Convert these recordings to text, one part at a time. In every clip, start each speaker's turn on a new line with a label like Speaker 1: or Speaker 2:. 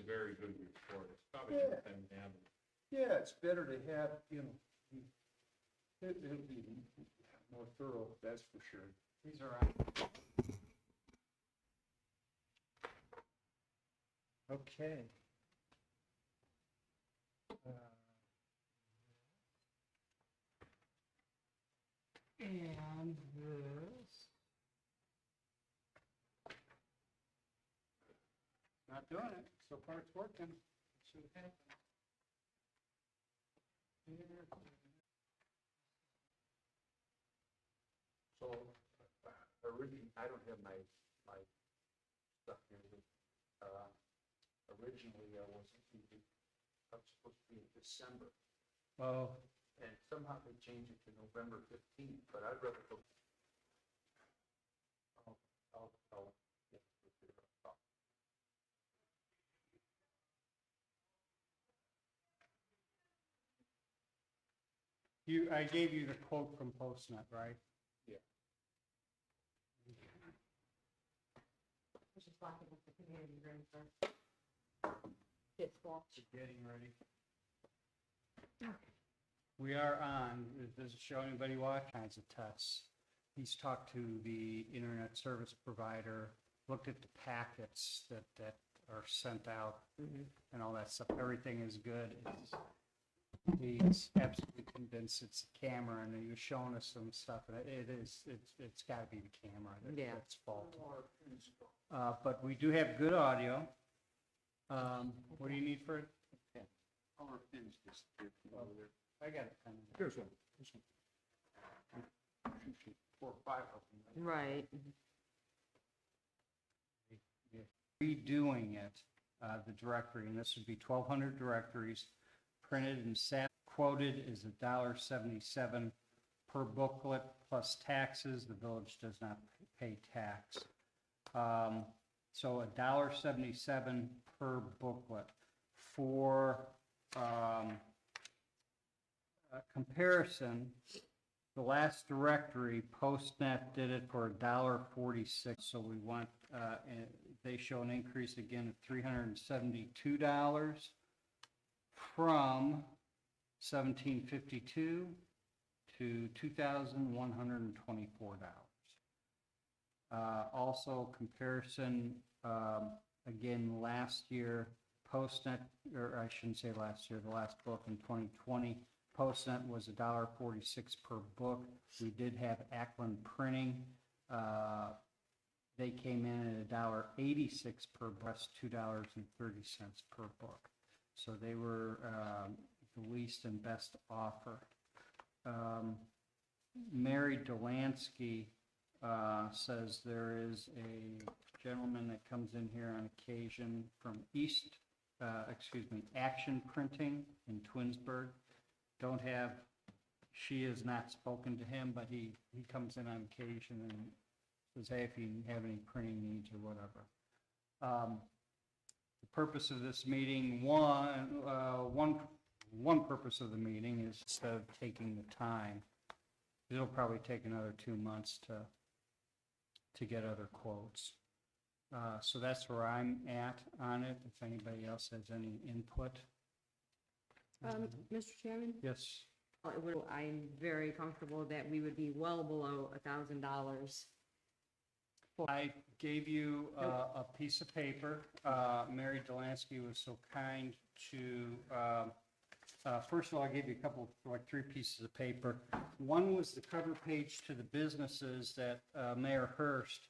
Speaker 1: very good report. It's probably a good thing to have it.
Speaker 2: Yeah, it's better to have, it'll be more thorough, that's for sure.
Speaker 3: These are on.
Speaker 2: Okay.
Speaker 3: And this. Not doing it. So far it's working. It should happen.
Speaker 2: So, originally, I don't have my stuff here, but, originally I was supposed to be in December,
Speaker 3: Oh,
Speaker 2: and somehow they changed it to November 15th, but I'd rather go. I'll yeah, we'll figure it out.
Speaker 3: I gave you the quote from PostNet, right?
Speaker 4: I was just walking up the community room for kids watch.
Speaker 3: Getting ready. We are on, does it show anybody watch? Kinds of tests. He's talked to the internet service provider, looked at the packets that are sent out and all that stuff. Everything is good. He's absolutely convinced it's the camera, and he was showing us some stuff, and it's got to be the camera that's faulty. But we do have good audio. What do you need for it?
Speaker 2: Our pins disappeared from over there.
Speaker 3: I got it.
Speaker 2: Here's one. This one. 4 or 5 of them.
Speaker 4: Right.
Speaker 3: Redoing it, the directory, and this would be 1,200 directories, printed and sat. Quoted is $1.77 per booklet plus taxes. The village does not pay tax. So $1.77 per booklet. For comparison, the last directory, PostNet, did it for $1.46. So we want, they show an increase again of $372 from $1,752 to $2,124. Also comparison, again, last year, PostNet, or I shouldn't say last year, the last book in 2020, PostNet was $1.46 per book. We did have Ackland Printing. They came in at $1.86 per book, $2.30 per book. So they were the least and best offer. Mary Delansky says there is a gentleman that comes in here on occasion from Action Printing in Twinsburg. She has not spoken to him, but he comes in on occasion and says, hey, if you have any printing needs or whatever. The purpose of this meeting, one purpose of the meeting is instead of taking the time, it'll probably take another 2 months to get other quotes. So that's where I'm at on it, if anybody else has any input.
Speaker 4: Mr. Chairman?
Speaker 3: Yes.
Speaker 4: I'm very comfortable that we would be well below $1,000.
Speaker 3: I gave you a piece of paper. Mary Delansky was so kind to, first of all, I gave you a couple, like 3 pieces of paper. One was the cover page to the businesses that Mayor Hurst,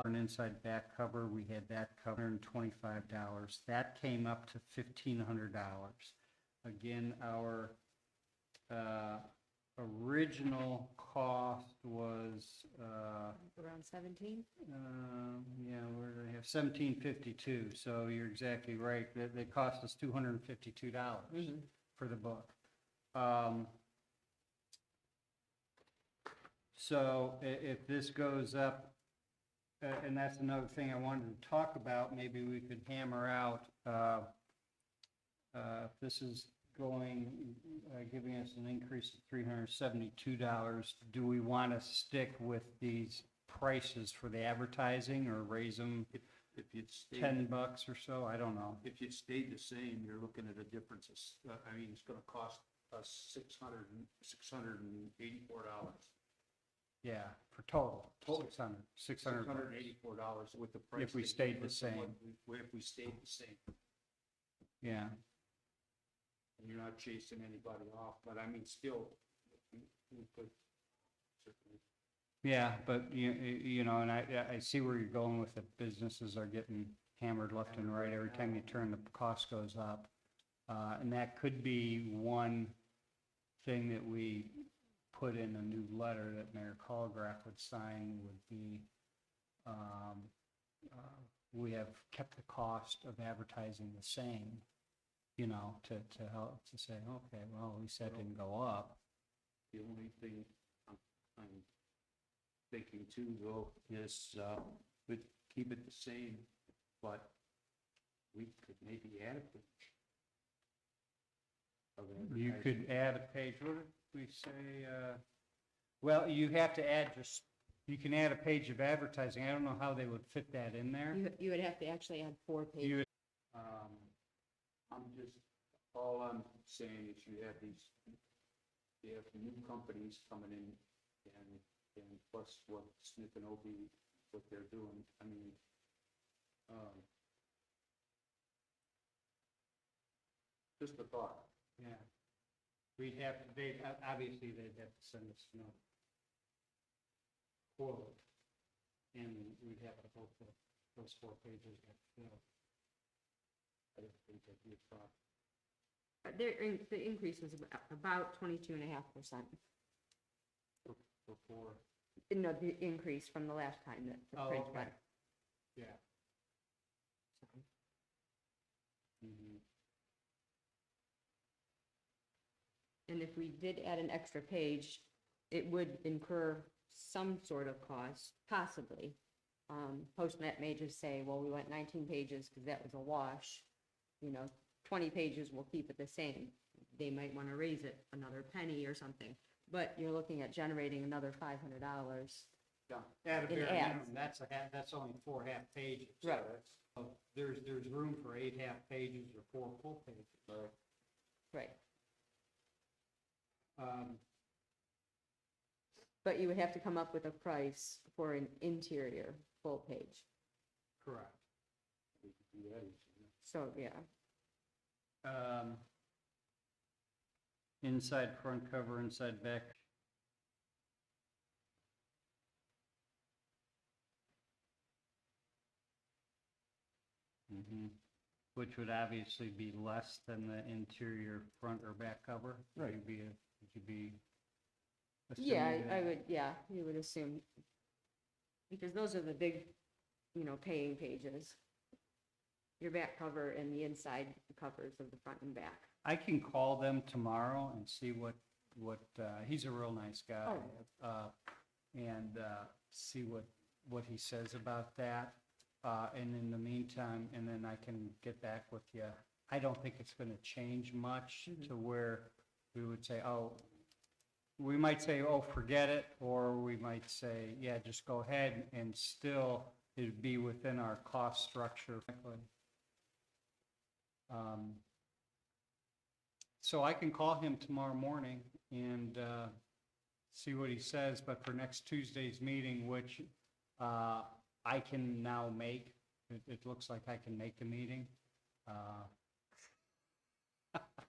Speaker 3: an inside back cover, we had that covered, $125. That came up to $1,500. Again, our original cost was
Speaker 4: Around 17?
Speaker 3: yeah, where do they have $1,752? So you're exactly right. They cost us $252 for the book. So if this goes up, and that's another thing I wanted to talk about, maybe we could hammer out if this is giving us an increase of $372, do we want to stick with these prices for the advertising or raise them?
Speaker 2: if it stayed,
Speaker 3: $10 or so, I don't know.
Speaker 2: if it stayed the same, you're looking at a difference of, I mean, it's gonna cost us $684.
Speaker 3: Yeah, for total,
Speaker 2: Total.
Speaker 3: 600
Speaker 2: $684 with the price.
Speaker 3: If we
Speaker 2: they
Speaker 3: stayed
Speaker 2: gave
Speaker 3: the
Speaker 2: us and
Speaker 3: same.
Speaker 2: If we stayed the same,
Speaker 3: yeah.
Speaker 2: and you're not chasing anybody off, but I mean, still, we could certainly.
Speaker 3: Yeah, but you know, and I see where you're going with it. Businesses are getting hammered left and right. Every time you turn, the cost goes up. And that could be one thing that we put in a new letter that Mayor Colgraf would sign would be, we have kept the cost of advertising the same, you know, to help, to say, okay, well, at least that didn't go up.
Speaker 2: The only thing I'm thinking too, though, is, we'd keep it the same, but we could maybe add a page. of
Speaker 3: You
Speaker 2: advertising.
Speaker 3: could add a page, what did we say, well, you have to add just, you can add a page of advertising. I don't know how they would fit that in there.
Speaker 4: You would have to actually add 4 pages.
Speaker 3: You,
Speaker 2: I'm just, all I'm saying is you have new companies coming in and plus what Smith and Obie, what they're doing, I mean, just a thought.
Speaker 3: yeah. We'd have, they, obviously, they'd have to send us, you know, quote, and we'd have to hope that those 4 pages get filled.
Speaker 2: I don't think that'd be a problem.
Speaker 4: The increase was about 22.5%.
Speaker 2: Before,
Speaker 4: No, the increase from the last time that the
Speaker 3: Oh,
Speaker 4: print
Speaker 3: okay.
Speaker 4: went.
Speaker 3: Yeah.
Speaker 2: mhm.
Speaker 4: And if we did add an extra page, it would incur some sort of cost, possibly. Postnet may just say, well, we went 19 pages because that was a wash. You know, 20 pages, we'll keep it the same. They might want to raise it another penny or something. But you're looking at generating another $500.
Speaker 3: Yeah. At a
Speaker 4: It
Speaker 3: bare
Speaker 4: adds.
Speaker 3: minimum, that's only 4 half pages.
Speaker 4: Right.
Speaker 3: So there's room for 8 half pages or 4 full pages.
Speaker 4: Right.
Speaker 3: Um,
Speaker 4: But you would have to come up with a price for an interior full page.
Speaker 3: correct.
Speaker 2: We could do that easily.
Speaker 4: So, yeah.
Speaker 3: Inside front cover, inside back. Which would obviously be less than the interior front or back cover.
Speaker 2: Right.
Speaker 3: Would you be?
Speaker 4: Yeah,
Speaker 3: assuming
Speaker 4: I
Speaker 3: that?
Speaker 4: would, yeah, you would assume. Because those are the big, you know, paying pages. Your back cover and the inside covers of the front and back.
Speaker 3: I can call them tomorrow and see what, he's a real nice guy. And see what he says about that. And in the meantime, and then I can get back with you. I don't think it's gonna change much to where we would say, oh, we might say, oh, forget it, or we might say, yeah, just go ahead, and still it'd be within our cost structure. So I can call him tomorrow morning and see what he says, but for next Tuesday's meeting, which I can now make, it looks like I can make the meeting.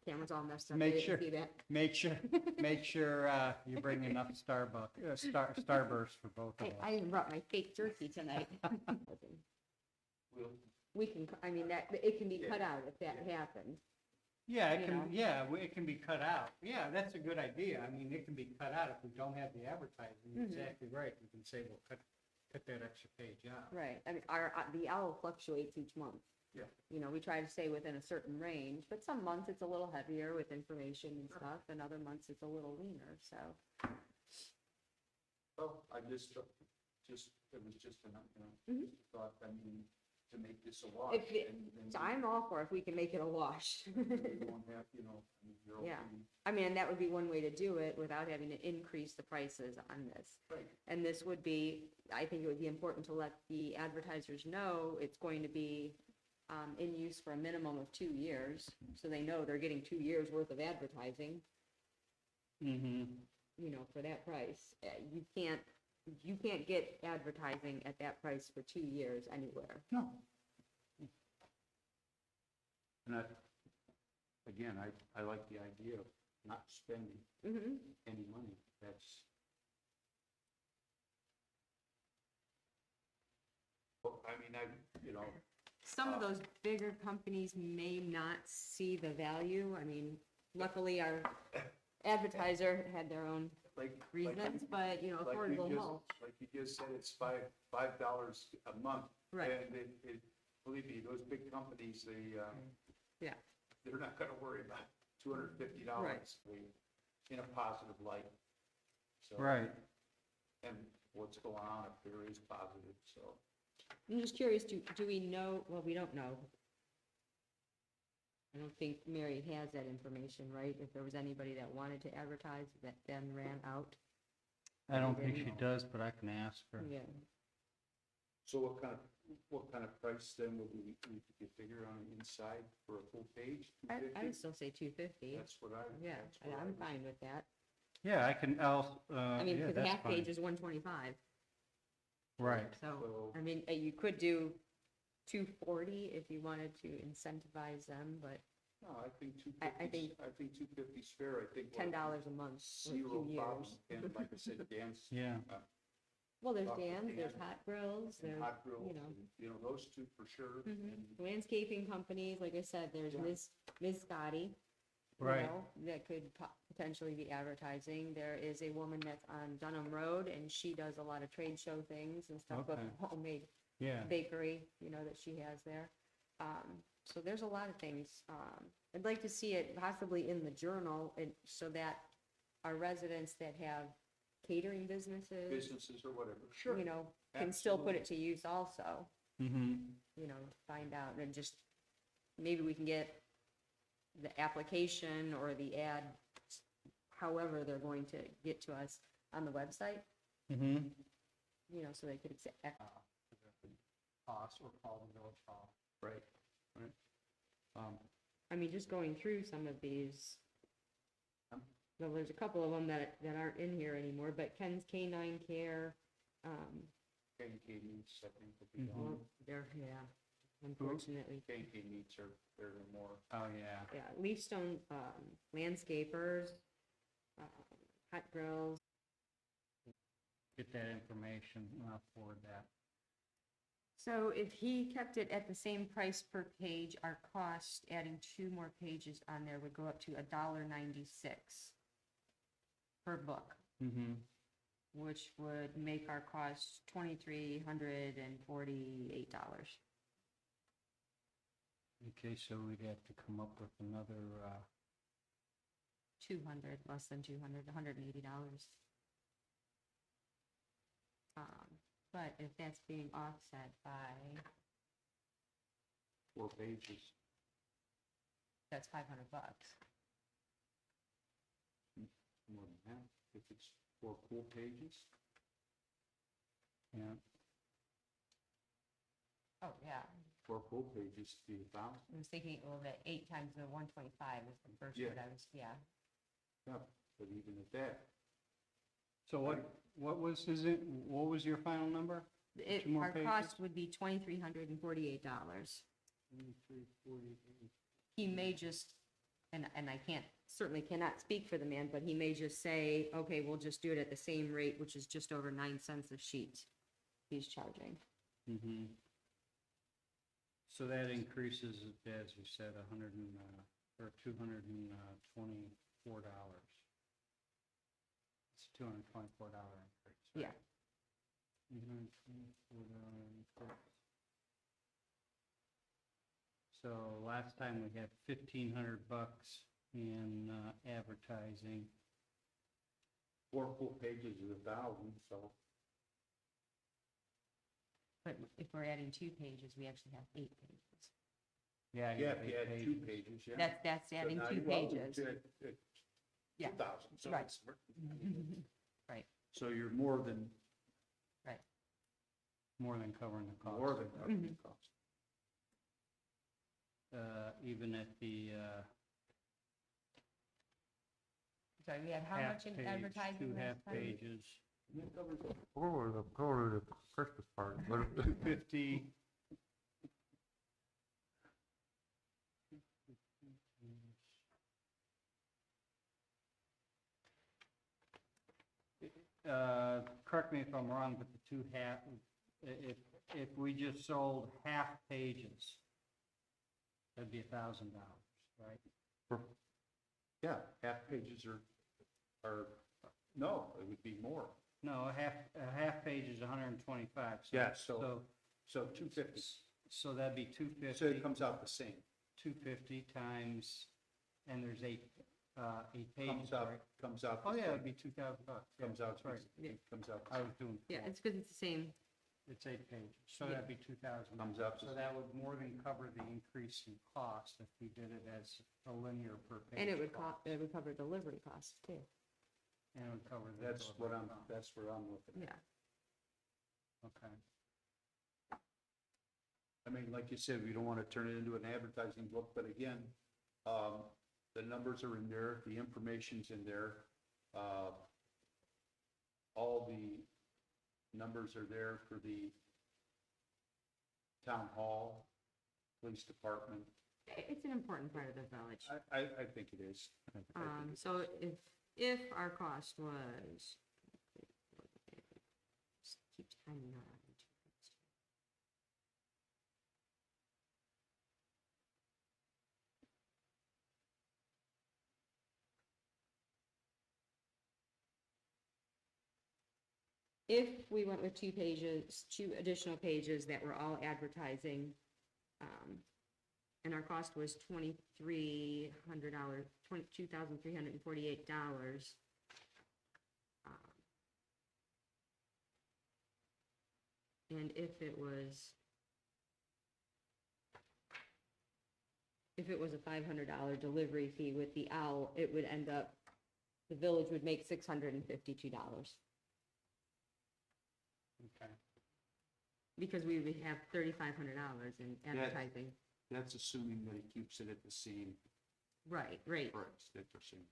Speaker 4: Camera's all messed up.
Speaker 3: Make
Speaker 4: I didn't
Speaker 3: sure-
Speaker 4: see that.
Speaker 3: Make sure you bring enough Starburst for both of us.
Speaker 4: I even brought my fake jerky tonight.
Speaker 2: We'll,
Speaker 4: We can, I mean, that, it can be cut out if that happens.
Speaker 3: Yeah, it
Speaker 4: you
Speaker 3: can,
Speaker 4: know.
Speaker 3: yeah, it can be cut out. Yeah, that's a good idea. I mean, it can be cut out if we don't have the advertising.
Speaker 4: Mhm.
Speaker 3: Exactly right. We can say, well, cut that extra page out.
Speaker 4: Right, I mean, the owl fluctuates each month.
Speaker 2: Yeah.
Speaker 4: You know, we try to stay within a certain range, but some months it's a little heavier with information and stuff, and other months it's a little leaner, so.
Speaker 2: well, I just, it was just an,
Speaker 4: Mhm.
Speaker 2: just a thought, I mean, to make this a wash.
Speaker 4: If it-
Speaker 2: and
Speaker 4: So I'm all for if we can make it a wash.
Speaker 2: you don't have, I mean, you're
Speaker 4: Yeah.
Speaker 2: opening-
Speaker 4: I mean, that would be one way to do it without having to increase the prices on this.
Speaker 2: Right.
Speaker 4: And this would be, I think it would be important to let the advertisers know it's going to be in use for a minimum of 2 years, so they know they're getting 2 years worth of advertising,
Speaker 3: Mm-hmm.
Speaker 4: for that price. You can't get advertising at that price for 2 years anywhere.
Speaker 3: No.
Speaker 2: And again, I like the idea of not spending
Speaker 4: Mm-hmm.
Speaker 2: any money. That's. Well, I mean,
Speaker 4: Some of those bigger companies may not see the value. I mean, luckily our advertiser had their own
Speaker 2: like.
Speaker 4: reasons, but, affordable mulch.
Speaker 2: Like you just said, it's $5 a month.
Speaker 4: Right.
Speaker 2: And believe me, those big companies,
Speaker 4: Yeah.
Speaker 2: they're not gonna worry about $250 in a positive light. So.
Speaker 3: Right.
Speaker 2: And what's going on if there is positive, so.
Speaker 4: I'm just curious, do we know, well, we don't know. I don't think Mary has that information, right? If there was anybody that wanted to advertise that then ran out.
Speaker 3: I don't think she does, but I can ask her.
Speaker 4: Yeah.
Speaker 2: So what kind of price then would we figure on the inside for a full page?
Speaker 4: I
Speaker 2: 250?
Speaker 4: would still say 250.
Speaker 2: That's what I.
Speaker 4: Yeah,
Speaker 2: that's what
Speaker 4: I'm
Speaker 2: would-
Speaker 4: fine with that.
Speaker 3: Yeah, I can,
Speaker 4: I mean,
Speaker 3: yeah,
Speaker 4: because the
Speaker 3: that's
Speaker 4: half page
Speaker 3: fine.
Speaker 4: is 125.
Speaker 3: Right.
Speaker 4: So,
Speaker 2: So-
Speaker 4: I mean, you could do 240 if you wanted to incentivize them, but
Speaker 2: No, I think
Speaker 4: I think-
Speaker 2: 250 is fair. I think.
Speaker 4: $10 a month for a
Speaker 2: Zero
Speaker 4: few
Speaker 2: problem.
Speaker 4: years.
Speaker 2: And like I said, Dan's.
Speaker 3: Yeah.
Speaker 4: Well, there's
Speaker 2: Talk to
Speaker 4: Dan, there's
Speaker 2: Dan
Speaker 4: hot grills,
Speaker 2: And
Speaker 4: there's,
Speaker 2: hot grills,
Speaker 4: you know.
Speaker 2: and, those two for sure.
Speaker 4: Mhm.
Speaker 2: And
Speaker 4: Landscaping companies, like I said, there's
Speaker 2: Yeah.
Speaker 4: Ms. Scotty.
Speaker 3: Right.
Speaker 4: That could potentially be advertising. There is a woman that's on Dunham Road, and she does a lot of trade show things and stuff with
Speaker 3: Okay.
Speaker 4: homemade
Speaker 3: Yeah.
Speaker 4: bakery, that she has there. So there's a lot of things. I'd like to see it possibly in the journal, and so that our residents that have catering businesses,
Speaker 2: businesses or whatever, sure.
Speaker 4: can still put it to use also.
Speaker 3: Mm-hmm.
Speaker 4: Find out, and just, maybe we can get the application or the ad, however they're going to get to us on the website,
Speaker 3: Mm-hmm.
Speaker 4: so they could accept.
Speaker 3: Cost or call the village hall.
Speaker 2: Right.
Speaker 4: I mean, just going through some of these,
Speaker 2: Um,
Speaker 4: well, there's a couple of them that aren't in here anymore, but Ken's Canine Care,
Speaker 2: K&K meats, I think, will be
Speaker 3: Mhm.
Speaker 2: gone.
Speaker 4: well, they're, unfortunately.
Speaker 2: K&K meats are, they're more.
Speaker 3: Oh, yeah.
Speaker 4: Yeah, Leafstone, landscapers, hot grills.
Speaker 3: Get that information and I'll forward that.
Speaker 4: So if he kept it at the same price per page, our cost, adding 2 more pages on there, would go up to $1.96 per book,
Speaker 3: Mm-hmm.
Speaker 4: which would make our cost $2,348.
Speaker 3: Okay, so we'd have to come up with another,
Speaker 4: 200, less than 200, $180. But if that's being offset by,
Speaker 2: 4 pages.
Speaker 4: that's $500.
Speaker 2: More than that, if it's 4 full pages.
Speaker 3: yeah.
Speaker 4: Oh, yeah.
Speaker 2: 4 full pages to be 1,000.
Speaker 4: I was thinking, well, that 8 times the 125 is the first
Speaker 2: Yeah.
Speaker 4: one I was, yeah.
Speaker 2: Yeah, but even at that,
Speaker 3: So what was your final number?
Speaker 4: It,
Speaker 3: 2 more
Speaker 4: our
Speaker 3: pages?
Speaker 4: cost would be $2,348.
Speaker 2: 2348.
Speaker 4: He may just, and I certainly cannot speak for the man, but he may just say, okay, we'll just do it at the same rate, which is just over 9 cents a sheet he's charging.
Speaker 3: Mm-hmm. So that increases, as you said, or $224. It's $224 increase, right?
Speaker 4: Yeah.
Speaker 3: $224 increase. So last time we had $1,500 in advertising.
Speaker 2: 4 full pages is 1,000, so.
Speaker 4: But if we're adding 2 pages, we actually have 8 pages.
Speaker 3: Yeah.
Speaker 2: Yeah, if you had 2 pages, yeah.
Speaker 4: That's
Speaker 2: So
Speaker 4: adding
Speaker 2: now
Speaker 4: 2
Speaker 2: you are
Speaker 4: pages.
Speaker 2: at
Speaker 4: Yeah.
Speaker 2: 2,000, so
Speaker 4: Right.
Speaker 2: it's,
Speaker 4: Right,
Speaker 2: so you're more than,
Speaker 4: right.
Speaker 3: More than covering the cost.
Speaker 2: more than covering the cost.
Speaker 3: Even at the,
Speaker 4: Sorry, we had how
Speaker 3: half
Speaker 4: much in
Speaker 3: page,
Speaker 4: advertising
Speaker 3: 2 half
Speaker 4: last time?
Speaker 3: pages,
Speaker 5: Go to the Christmas party.
Speaker 3: 250. Correct me if I'm wrong, but the 2 half, if we just sold half pages, that'd be $1,000, right?
Speaker 2: Yeah, half pages are, no, it would be more.
Speaker 3: No, a half page is 125.
Speaker 2: Yeah, so 250.
Speaker 3: So that'd be
Speaker 2: So
Speaker 3: 250.
Speaker 2: it comes out the same.
Speaker 3: 250 times, and there's 8 pages, right?
Speaker 2: Comes out.
Speaker 3: Oh,
Speaker 2: the
Speaker 3: yeah,
Speaker 2: same.
Speaker 3: it'd be $2,000. Yeah,
Speaker 2: Comes out,
Speaker 3: that's right.
Speaker 2: it comes out.
Speaker 3: I was doing,
Speaker 4: Yeah, it's because it's the same.
Speaker 3: it's 8 pages, so
Speaker 4: Yeah.
Speaker 3: that'd be 2,000.
Speaker 2: Comes out
Speaker 3: So
Speaker 2: to-
Speaker 3: that would more than cover the increase in cost if we did it as a linear per page.
Speaker 4: And it would
Speaker 3: cost.
Speaker 4: it would cover delivery costs too.
Speaker 3: And it would cover the.
Speaker 2: That's what
Speaker 3: delivery
Speaker 2: I'm,
Speaker 3: cost.
Speaker 2: that's where I'm looking at.
Speaker 4: Yeah.
Speaker 3: Okay.
Speaker 2: I mean, like you said, we don't want to turn it into an advertising book, but again, the numbers are in there, the information's in there. All the numbers are there for the town hall, police department.
Speaker 4: It's an important part of the village.
Speaker 2: I think it is. I think it is.
Speaker 4: So if our cost was, just keep timing out. If we went with 2 pages, 2 additional pages that were all advertising, and our cost was $2,300, $22,348. And if it was a $500 delivery fee with the owl, it would end up, the village would make $652.
Speaker 3: Okay.
Speaker 4: Because we would have $3,500 in advertising.
Speaker 2: That's assuming that he keeps it at the same
Speaker 4: Right.
Speaker 2: price that they're saying.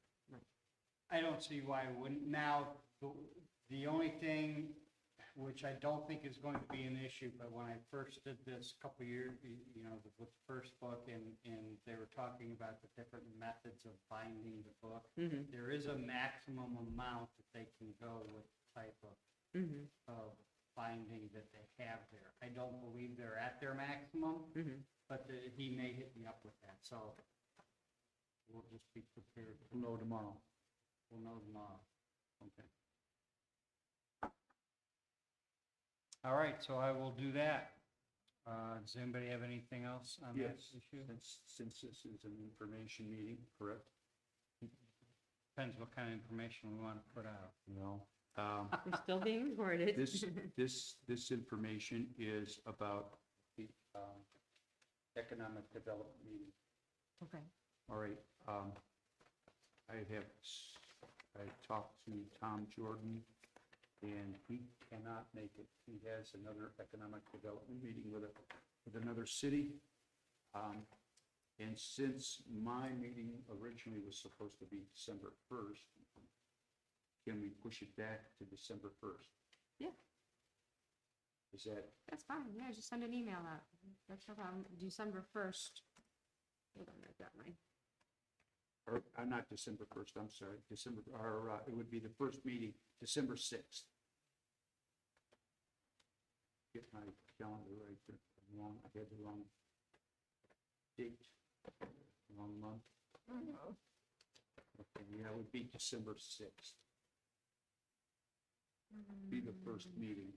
Speaker 3: I don't see why it wouldn't. Now, the only thing, which I don't think is going to be an issue, but when I first did this a couple years, with the first book, and they were talking about the different methods of binding the book, there is a maximum amount that they can go with the type of binding that they have there. I don't believe they're at their maximum, but he may hit me up with that, so we'll just be prepared.
Speaker 2: We'll know tomorrow.
Speaker 3: We'll know tomorrow.
Speaker 2: Okay.
Speaker 3: All right, so I will do that. Does anybody have anything else on that
Speaker 2: Yes,
Speaker 3: issue?
Speaker 2: since this is an information meeting, correct?
Speaker 3: Depends what kind of information we want to put out.
Speaker 2: No.
Speaker 4: We're still being recorded.
Speaker 2: This information is about the economic development meeting.
Speaker 4: Okay.
Speaker 2: All right, I talked to Tom Jordan, and he cannot make it. He has another economic development meeting with another city. And since my meeting originally was supposed to be December 1st, can we push it back to December 1st?
Speaker 4: Yeah.
Speaker 2: Is that,
Speaker 4: That's fine. Yeah, just send an email out. That's no problem. December 1st. Hold on, I've got mine.
Speaker 2: or, not December 1st, I'm sorry, it would be the first meeting, December 6th. Get my calendar right there. I had the wrong date, wrong month. Okay, yeah, it would be December 6th. Be the first meeting.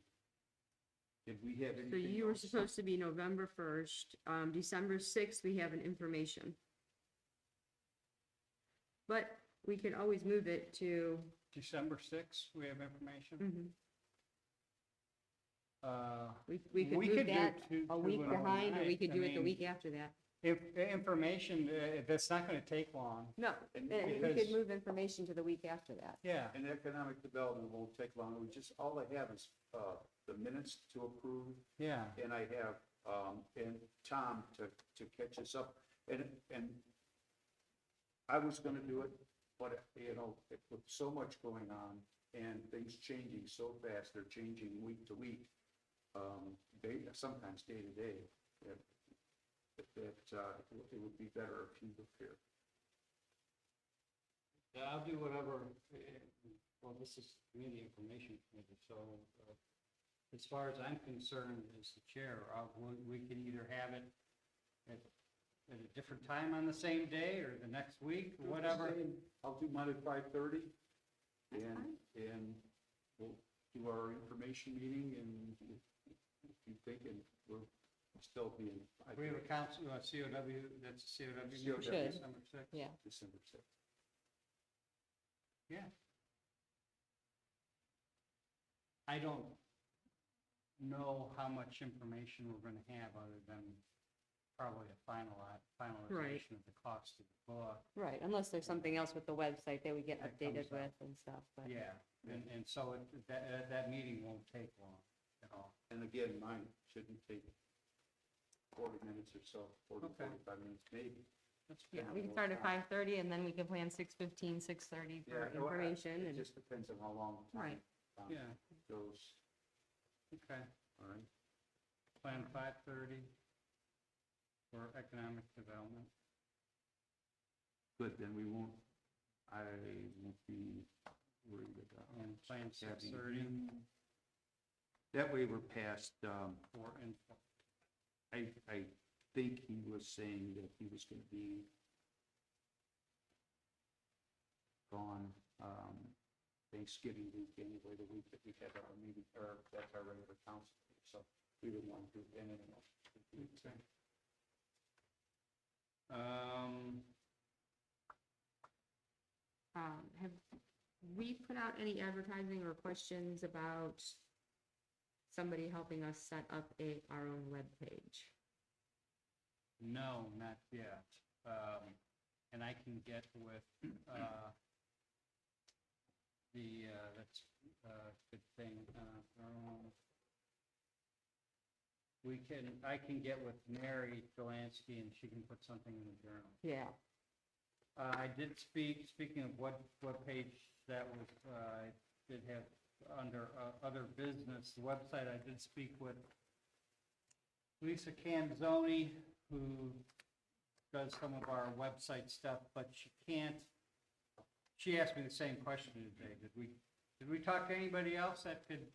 Speaker 2: Did we have anything?
Speaker 4: So you were
Speaker 2: else?
Speaker 4: supposed to be November 1st. December 6th, we have an information. But we could always move it to,
Speaker 3: December 6th, we have information.
Speaker 4: We could
Speaker 3: We
Speaker 4: move
Speaker 3: could do
Speaker 4: that
Speaker 3: two-
Speaker 4: a
Speaker 3: two
Speaker 4: week
Speaker 3: in a
Speaker 4: behind, or we
Speaker 3: night.
Speaker 4: could
Speaker 3: I
Speaker 4: do it the
Speaker 3: mean,
Speaker 4: week after that.
Speaker 3: Information, that's not gonna take long.
Speaker 4: No,
Speaker 2: And
Speaker 4: we
Speaker 3: because-
Speaker 4: could move information to the week after that.
Speaker 3: Yeah,
Speaker 2: And economic development won't take long, all I have is, the minutes to approve,
Speaker 3: yeah.
Speaker 2: and I have, and Tom to catch us up, and I was gonna do it, but, with so much going on, and things changing so fast, they're changing week to week, sometimes day to day, it would be better if you were here.
Speaker 3: Yeah, I'll do whatever, well, this is committee information committee, so as far as I'm concerned, as the chair, we can either have it at a different time on the same day, or the next week, or whatever.
Speaker 2: I'll do mine at 5:30,
Speaker 4: That's
Speaker 2: and,
Speaker 4: fine.
Speaker 2: and we'll do our information meeting, and if you think, and we'll still be in.
Speaker 3: We have a council, COW, that's a COW meeting,
Speaker 2: COW.
Speaker 4: Should.
Speaker 3: December 6th.
Speaker 4: Yeah,
Speaker 2: December 6th.
Speaker 3: Yeah. I don't know how much information we're gonna have other than probably a finalization of the cost of the book.
Speaker 4: right, unless there's something else with the website that we get
Speaker 3: That
Speaker 4: updated
Speaker 3: comes up.
Speaker 4: with and stuff, but.
Speaker 3: Yeah, and so that meeting won't take long at all.
Speaker 2: And again, mine shouldn't take 40 minutes or so, 40,
Speaker 3: Okay.
Speaker 2: 45 minutes maybe.
Speaker 3: That's
Speaker 4: Yeah,
Speaker 3: good.
Speaker 4: we can start at 5:30, and then we can plan 6:15, 6:30 for
Speaker 2: Yeah, no,
Speaker 4: information,
Speaker 2: It
Speaker 4: and,
Speaker 2: just depends on how long
Speaker 4: Right.
Speaker 2: time
Speaker 3: Yeah,
Speaker 2: goes,
Speaker 3: okay.
Speaker 2: all right?
Speaker 3: Plan 5:30 for economic development.
Speaker 2: Good, then I won't be worried about.
Speaker 3: And plan
Speaker 2: having
Speaker 3: 6:30
Speaker 2: him. That way we're past,
Speaker 3: for info.
Speaker 2: I think he was saying that he was gonna be gone, Thanksgiving week anyway, the week that we had our meeting, or that's our regular council, meeting, so we didn't want to do anything else.
Speaker 3: Okay. Um,
Speaker 4: have we put out any advertising or questions about somebody helping us set up our own webpage?
Speaker 3: no, not yet. And I can get with, that's a good thing. I can get with Mary Delansky and she can put something in the journal.
Speaker 4: Yeah,
Speaker 3: I did speaking of what page that was, I did have under other business, the website, I did speak with Lisa Canzoni, who does some of our website stuff, but she asked me the same question today. Did we talk to anybody else that could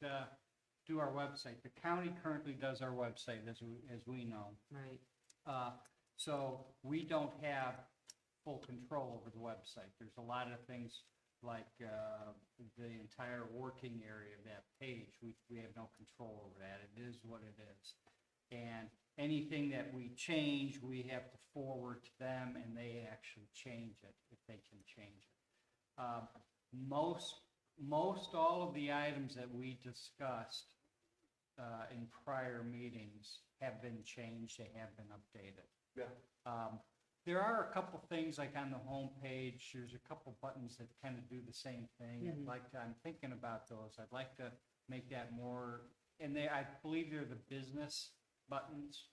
Speaker 3: do our website? The county currently does our website, as we know.
Speaker 4: right,
Speaker 3: So we don't have full control over the website. There's a lot of things like the entire working area of that page. We have no control over that. It is what it is. And anything that we change, we have to forward to them, and they actually change it if they can change it. Most all of the items that we discussed in prior meetings have been changed, they have been updated.
Speaker 2: Yeah.
Speaker 3: There are a couple things, like on the home page, there's a couple buttons that kind of do the same thing. I'm thinking about those. I'd like to make that more, and I believe they're the business buttons.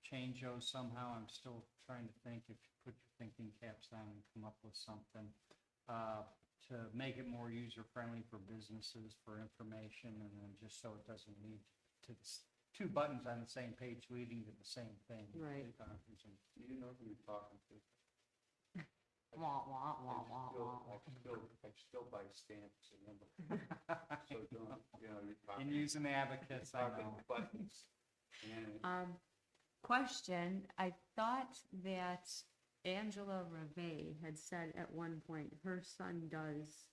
Speaker 3: Change those somehow. I'm still trying to think, if you put your thinking caps on and come up with something to make it more user-friendly for businesses, for information, and then just so it doesn't lead to two buttons on the same page leading to the same thing.
Speaker 4: Right.
Speaker 2: Do you know who you're talking to?
Speaker 4: wah, wah, wah, wah, wah.
Speaker 2: I still buy stamps, remember? So don't, you're talking.
Speaker 3: And using abacus, I
Speaker 2: talking
Speaker 3: know.
Speaker 2: buttons. And
Speaker 4: Question, I thought that Angela Reve had said at one point her son does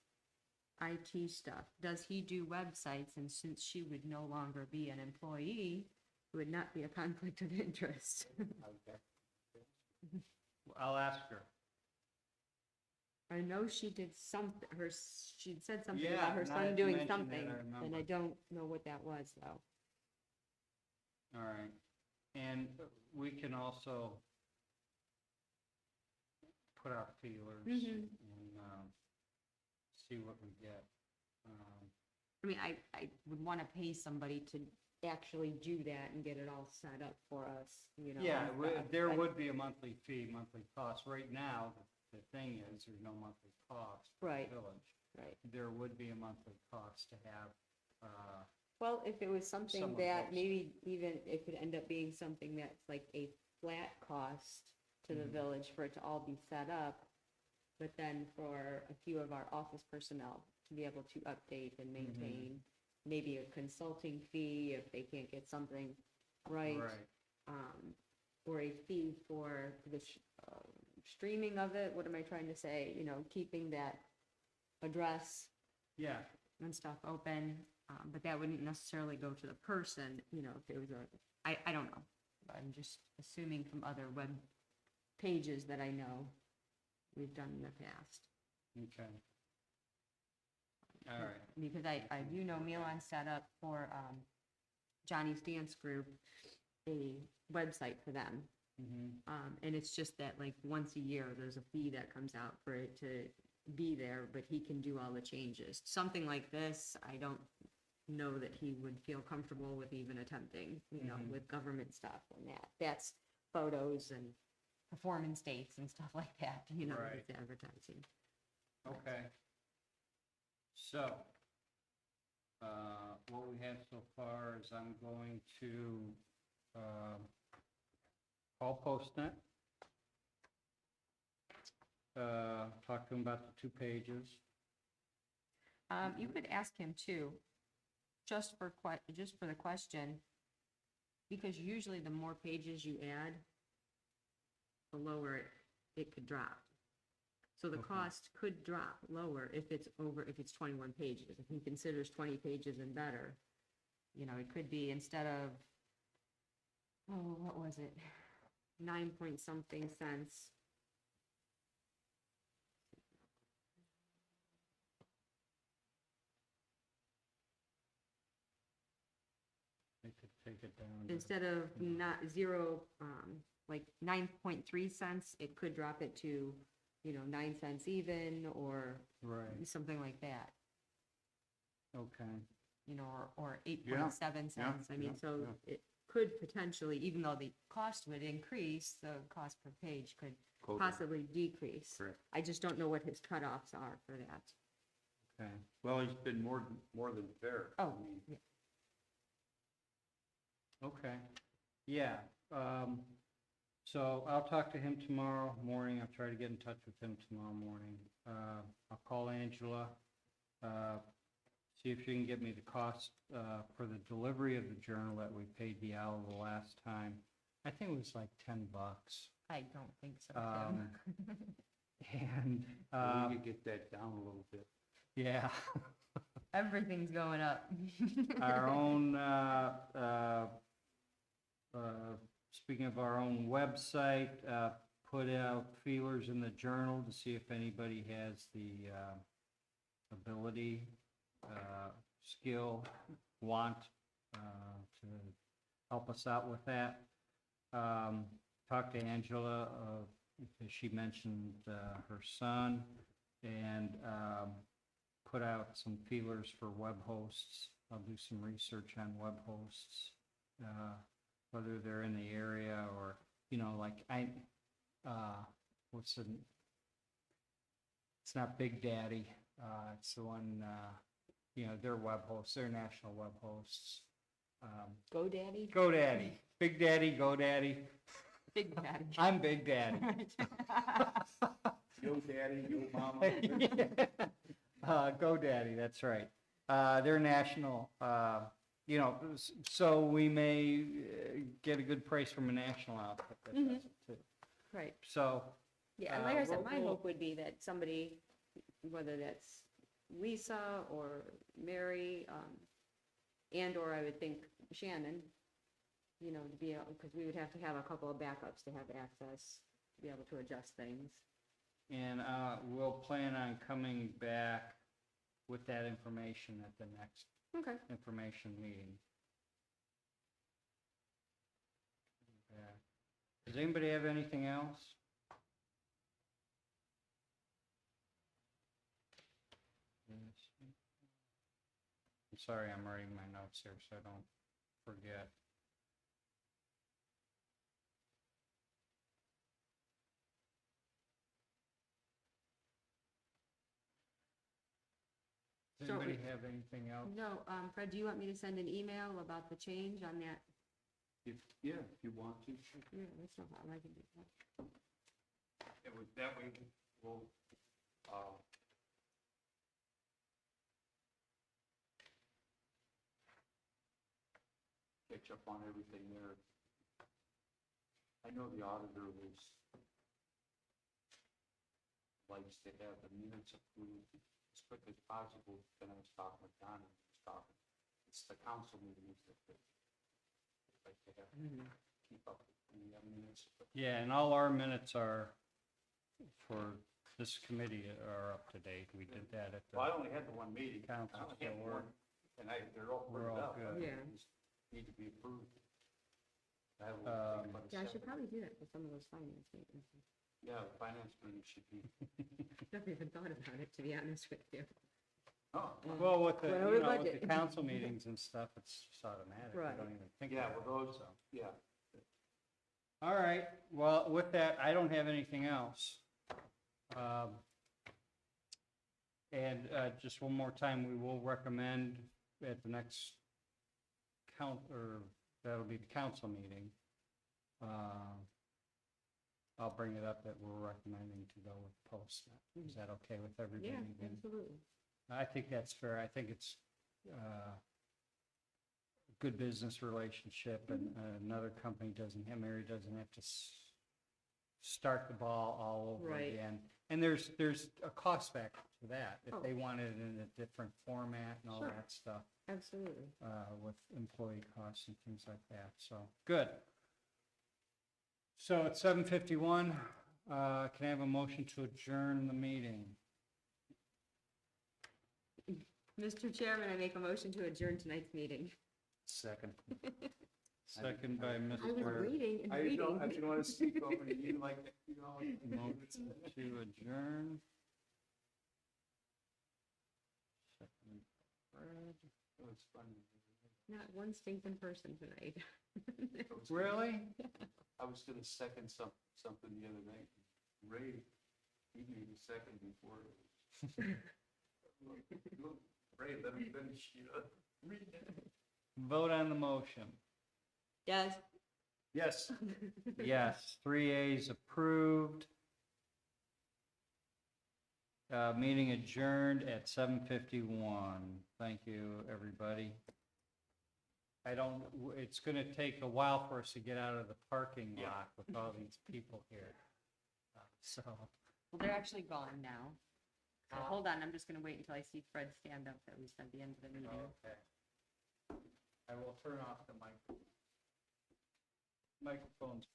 Speaker 4: IT stuff. Does he do websites? And since she would no longer be an employee, it would not be a conflict of interest.
Speaker 3: I'll ask her.
Speaker 4: I know she did something, she'd said something
Speaker 3: Yeah,
Speaker 4: about her
Speaker 3: now
Speaker 4: son
Speaker 3: that you
Speaker 4: doing
Speaker 3: mention that,
Speaker 4: something,
Speaker 3: I
Speaker 4: and
Speaker 3: remember.
Speaker 4: I don't know what that was, though.
Speaker 3: All right. And we can also put out feelers
Speaker 4: Mhm.
Speaker 3: and see what we get.
Speaker 4: I mean, I would want to pay somebody to actually do that and get it all set up for us, you know.
Speaker 3: Yeah,
Speaker 4: and stuff,
Speaker 3: there
Speaker 4: but-
Speaker 3: would be a monthly fee, monthly cost. Right now, the thing is, there's no monthly cost for the
Speaker 4: Right.
Speaker 3: village.
Speaker 4: Right.
Speaker 3: There would be a monthly cost to have,
Speaker 4: Well, if it was something
Speaker 3: Someone
Speaker 4: that
Speaker 3: close.
Speaker 4: maybe even it could end up being something that's like a flat cost to the
Speaker 3: Mhm.
Speaker 4: village for it to all be set up, but then for a few of our office personnel to be able to update and maintain, maybe a consulting fee if they can't get something right.
Speaker 3: right.
Speaker 4: Or a fee for the streaming of it, what am I trying to say, you know, keeping that address
Speaker 3: Yeah,
Speaker 4: and stuff open, but that wouldn't necessarily go to the person, you know, if it was I don't know. I'm just assuming from other web pages that I know we've done in the past.
Speaker 3: okay. All right.
Speaker 4: Because I do know Milan set up for, Johnny's Dance Group, a website for them. And it's just that like once a year, there's a fee that comes out for it to be there, but he can do all the changes. Something like this, I don't know that he would feel comfortable with even attempting, you know, with government stuff and that's photos and performance dates and stuff like that, you know,
Speaker 3: Right.
Speaker 4: with advertising.
Speaker 3: Okay. So, what we have so far is I'm going to, call PostNet. Talk to him about the 2 pages.
Speaker 4: You could ask him too, just for the question, because usually the more pages you add, the lower it could drop. So the
Speaker 3: Okay.
Speaker 4: cost could drop lower if it's 21 pages. If he considers 20 pages and better, you know, it could be instead of, oh, what was it? 9 point something cents.
Speaker 3: They could take it down. to-
Speaker 4: Instead of not zero, like 9.3 cents, it could drop it to, you know, 9 cents even, or
Speaker 3: Right,
Speaker 4: something like that,
Speaker 3: okay.
Speaker 4: you know, or 8.7
Speaker 2: yeah,
Speaker 4: cents. I mean,
Speaker 2: yeah,
Speaker 4: so
Speaker 2: yeah.
Speaker 4: it could potentially, even though the cost would increase, the cost per page could
Speaker 2: Go down.
Speaker 4: possibly decrease.
Speaker 2: Correct.
Speaker 4: I just don't know what his cutoffs are for that.
Speaker 3: Okay,
Speaker 2: Well, he's been more than fair. I
Speaker 4: Oh,
Speaker 2: mean,
Speaker 4: yeah.
Speaker 3: okay, yeah, so I'll talk to him tomorrow morning, I'll try to get in touch with him tomorrow morning. I'll call Angela, see if she can get me the cost, for the delivery of the journal that we paid the owl the last time. I think it was like $10.
Speaker 4: I don't think so,
Speaker 3: Um,
Speaker 4: Tim.
Speaker 3: And,
Speaker 2: well, we could get that down a little bit.
Speaker 3: yeah,
Speaker 4: Everything's going up.
Speaker 3: our own, speaking of our own website, put out feelers in the journal to see if anybody has the ability, skill, want to help us out with that. Talked to Angela, because she mentioned her son, and put out some feelers for web hosts. I'll do some research on web hosts, whether they're in the area or, you know, like it's not Big Daddy, it's the one, you know, they're web hosts, they're national web hosts.
Speaker 4: GoDaddy?
Speaker 3: GoDaddy, Big Daddy, GoDaddy,
Speaker 4: Big Daddy.
Speaker 3: I'm Big Daddy.
Speaker 2: Yo daddy, yo mama.
Speaker 3: GoDaddy, that's right. They're national, you know, so we may get a good price from a national outfit that does it too.
Speaker 4: Right.
Speaker 3: So,
Speaker 4: Yeah, and like I said, my
Speaker 3: we'll-
Speaker 4: hope would be that somebody, whether that's Lisa or Mary, and/or I would think Shannon, you know, to be able, because we would have to have a couple of backups to have access, to be able to adjust things.
Speaker 3: And we'll plan on coming back with that information at the next
Speaker 4: Okay.
Speaker 3: information meeting. Yeah. Does anybody have anything else? I'm sorry, I'm writing my notes here so I don't forget. Does
Speaker 4: So
Speaker 3: anybody
Speaker 4: it-
Speaker 3: have anything else?
Speaker 4: No, Fred, do you want me to send an email about the change on that?
Speaker 2: If you want to.
Speaker 4: Yeah, that's no problem, I can do that.
Speaker 2: It was, that way we'll, catch up on everything there. I know the auditor likes to have the minutes approved as quick as possible. Then I was talking with Don, and he was talking, it's the council meetings that they like to have, keep up with the minutes.
Speaker 3: Yeah, and all our minutes are, for this committee, are up to date. We did that at
Speaker 2: Well, I
Speaker 3: the
Speaker 2: only had the one meeting.
Speaker 3: council,
Speaker 2: I only
Speaker 3: so
Speaker 2: had one, and they're all
Speaker 3: we're
Speaker 2: printed
Speaker 3: all
Speaker 2: out.
Speaker 3: good.
Speaker 2: They
Speaker 4: Yeah.
Speaker 2: just need to be approved. I will think about a
Speaker 4: Yeah, I should
Speaker 2: separate-
Speaker 4: probably do that for some of those finance meetings.
Speaker 2: Yeah, the finance meeting should be,
Speaker 4: Never even thought about it, to be honest with you.
Speaker 2: oh,
Speaker 3: Well, with the,
Speaker 4: Well,
Speaker 3: you
Speaker 4: we
Speaker 3: know, with
Speaker 4: budget.
Speaker 3: the council meetings and stuff, it's just automatic. We
Speaker 4: Right.
Speaker 3: don't even think
Speaker 2: yeah,
Speaker 3: about
Speaker 2: well,
Speaker 3: it,
Speaker 2: those,
Speaker 3: so.
Speaker 2: yeah.
Speaker 3: All right, well, with that, I don't have anything else. And just one more time, we will recommend at the next that'll be the council meeting. I'll bring it up that we're recommending to go with PostNet. Is that okay with everybody?
Speaker 4: Yeah,
Speaker 3: again?
Speaker 4: absolutely.
Speaker 3: I think that's fair. I think it's a good business relationship, and another company Mary doesn't have to start the ball all over
Speaker 4: Right.
Speaker 3: again. And there's a cost factor to that, if
Speaker 4: Oh.
Speaker 3: they want it in a different format and all
Speaker 4: Sure.
Speaker 3: that stuff,
Speaker 4: Absolutely.
Speaker 3: with employee costs and things like that, so, good. So at 7:51, can I have a motion to adjourn the meeting?
Speaker 4: Mr. Chairman, I make a motion to adjourn tonight's meeting.
Speaker 3: Second. Second by
Speaker 4: I was
Speaker 3: Mr.
Speaker 4: reading and
Speaker 2: I
Speaker 4: reading.
Speaker 2: didn't want to speak over you like, you know.
Speaker 3: Motion to adjourn. Second, Fred.
Speaker 2: It was funny.
Speaker 4: Not one stinking person tonight.
Speaker 2: I was-
Speaker 3: Really?
Speaker 2: I was gonna second something the other night. Ray, he made a second before. Ray, let me finish, read it.
Speaker 3: Vote on the motion.
Speaker 4: Yes.
Speaker 2: Yes.
Speaker 3: Yes, 3 A's approved. Meeting adjourned at 7:51. Thank you, everybody. It's gonna take a while for us to get out of the parking
Speaker 2: Yeah.
Speaker 3: lot with all these people here. So,
Speaker 4: Well, they're actually gone now. So hold on, I'm just gonna wait until I see Fred stand up, at least at the end of the meeting.
Speaker 3: okay. I will turn off the microphones.